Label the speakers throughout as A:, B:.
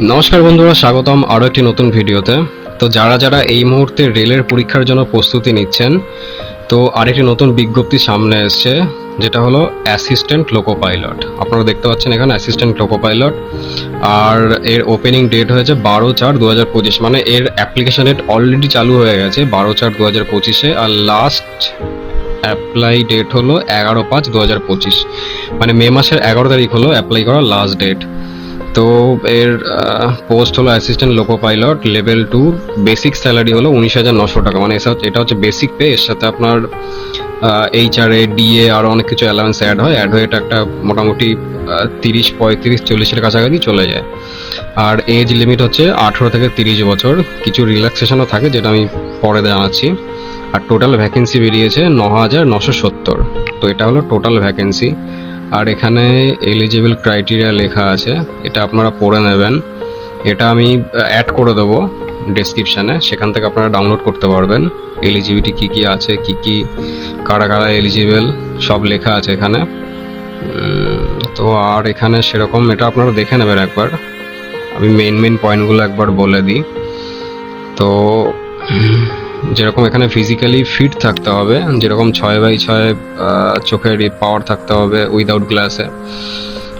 A: নমস্কার বন্ধুরা, স্বাগতম আরও একটি নতুন ভিডিওতে। তো যারা যারা এই মুহূর্তে রেলের পরীক্ষার জন্য প্রস্তুতি নিচ্ছেন, তো আরেকটি নতুন বিজ্ঞপ্তি সামনে এসছে, যেটা হলো অ্যাসিস্ট্যান্ট লোকো পাইলট। আপনারা দেখতে পাচ্ছেন এখানে অ্যাসিস্ট্যান্ট লোকো পাইলট, আর এর ওপেনিং ডেট হয়েছে 12/4/2025। মানে এর অ্যাপ্লিকেশন ডেট অলরেডি চালু হয়ে গেছে 12/4/2025-এ, আর লাস্ট অ্যাপ্লাই ডেট হলো 11/5/2025। মানে মে মাসের 11 তারিখ হলো অ্যাপ্লাই করার লাস্ট ডেট। তো এর পোস্ট হলো assistant loco pilot level 2। Basic salary হলো 19,900 টাকা। মানে এটা হচ্ছে বেসিক পে। এর সাথে আপনার HRA, DA আর অনেক কিছু অ্যালাউন্স অ্যাড হয়ে এটা একটা মোটামুটি 30, 35, 40-এর কাছাকাছি চলে যায়। আর এজ লিমিট হচ্ছে 18 থেকে 30 বছর। কিছু রিল্যাক্সেশনও থাকে, যেটা আমি পরে জানাচ্ছি। আর টোটাল ভ্যাকেন্সি বেরিয়েছে 9,970। তো এটা হলো টোটাল ভ্যাকেন্সি। আর এখানে এলিজিবল ক্রাইটেরিয়া লেখা আছে, এটা আপনারা পড়ে নেবেন। এটা আমি অ্যাড করে দেবো ডেসক্রিপশানে, সেখান থেকে আপনারা ডাউনলোড করতে পারবেন। এলিজিবিলিটি কী কী আছে, কী কারা কারা এলিজিবল, সব লেখা আছে এখানে। তো আর এখানে সেরকম এটা আপনারা দেখে নেবেন একবার। আমি মেন পয়েন্টগুলো একবার বলে দিই। তো যেরকম এখানে ফিজিক্যালি ফিট থাকতে হবে, যেরকম 6x6 চোখের পাওয়ার থাকতে হবে উইদাউট গ্লাসে,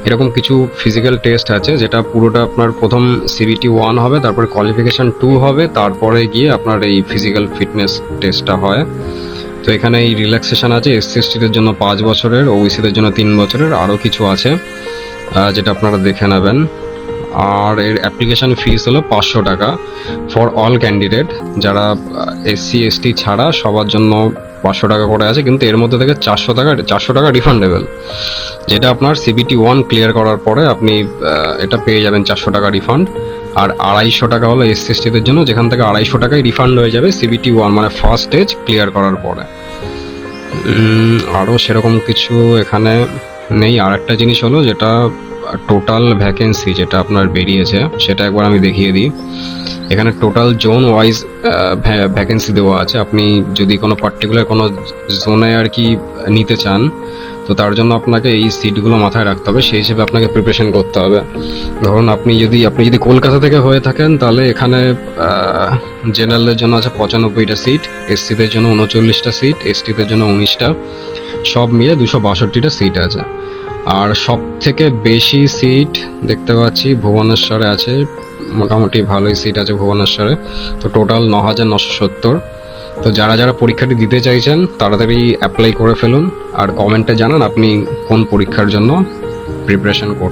A: এরকম কিছু ফিজিক্যাল টেস্ট আছে, যেটা পুরোটা আপনার প্রথম CBT 1 হবে, তারপর কোয়ালিফিকেশান 2 হবে, তারপরে গিয়ে আপনার এই ফিজিক্যাল ফিটনেস টেস্টটা হয়। তো এখানে এই রিল্যাক্সেশন আছে SC/STদের জন্য 5 বছরের, OBCদের জন্য 3 বছরের, আরও কিছু আছে যেটা আপনারা দেখে নেবেন। আর এর অ্যাপ্লিকেশান ফিস হলো 500 টাকা ফর অল ক্যান্ডিডেট। যারা SC/ST ছাড়া সবার জন্য 500 টাকা করে আছে, কিন্তু এর মধ্যে থেকে 400 টাকা রিফান্ডেবল, যেটা আপনার CBT 1 ক্লিয়ার করার পরে আপনি এটা পেয়ে যাবেন 400 টাকা রিফান্ড। আর 250 টাকা হলো SC/STদের জন্য, যেখান থেকে 250 টাকায় রিফান্ড হয়ে যাবে CBT 1 মানে ফার্স্ট স্টেজ ক্লিয়ার করার পরে। আরও সেরকম কিছু এখানে নেই। আর একটা জিনিস হলো, যেটা টোটাল ভ্যাকেন্সি যেটা আপনার বেরিয়েছে, সেটা একবার আমি দেখিয়ে দিই। এখানে টোটাল জোন ওয়াইজ ভ্যাকেন্সি দেওয়া আছে। আপনি যদি কোনো পার্টিকুলার কোনো জোনে আর কি নিতে চান, তো তার জন্য আপনাকে এই সিটগুলো মাথায় রাখতে হবে, সেই হিসেবে আপনাকে প্রিপারেশন করতে হবে। ধরুন আপনি যদি কলকাতা থেকে হয়ে থাকেন, তাহলে এখানে জেনারেলের জন্য আছে 95টা সিট, SC-দের জন্য 39টা সিট, ST-দের জন্য 19টা, সব মিলে 262টা সিট আছে। আর সব থেকে বেশি সিট দেখতে পাচ্ছি ভুবনেশ্বরে আছে, মোটামুটি ভালোই সিট আছে ভুবনেশ্বরে। তো টোটাল 9,970। তো যারা যারা পরীক্ষাটি দিতে চাইছেন, তাড়াতাড়ি অ্যাপ্লাই করে ফেলুন, আর কমেন্টে জানান আপনি কোন পরীক্ষার জন্য প্রিপারেশন করছেন।